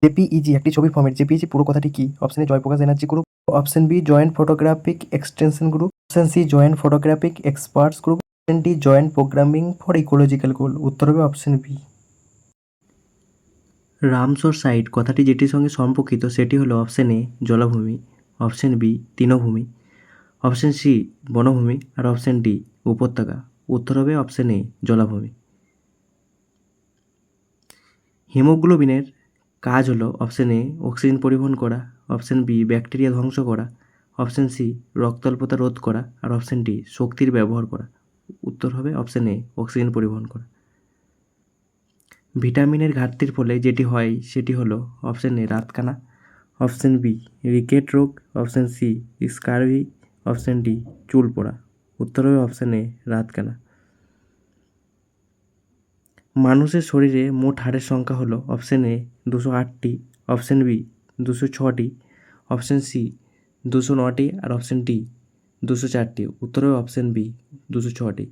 JPEG একটি ছবির format. JPEG পুরো কথাটি কি? Option A Jayprakash energy group, option B joint photographic extension group, option C joint photographic experts group, option D joint programming for ecological goal. উত্তর হবে option B. Ramsar site কথাটি যেটির সঙ্গে সম্পর্কিত সেটি হলো অপশন এ জলাভূমি, অপশন বি তৃণভূমি, অপশন সি বনভূমি আর অপশন ডি উপত্যকা। উত্তর হবে অপশন এ জলাভূমি। হিমোগ্লোবিনের কাজ হলো অপশন এ অক্সিজেন পরিবহন করা, অপশন বি ব্যাকটেরিয়া ধ্বংস করা, অপশন সি রক্তাল্পতা রোধ করা আর অপশন ডি শক্তির ব্যবহার করা। উত্তর হবে অপশন এ অক্সিজেন পরিবহন করা। ভিটামিনের ঘাটতির ফলে যেটি হয় সেটি হলো অপশন এ রাতকানা, অপশন বি রিকেট রোগ, option C scurvy, option D চুল পড়া। উত্তর হবে অপশন এ রাতকানা। মানুষের শরীরে মোট হাড়ের সংখ্যা হলো অপশন এ 208টি, অপশন বি 206টি, অপশন সি 209টি আর অপশন ডি 204টি। উত্তর হবে অপশন বি 206টি।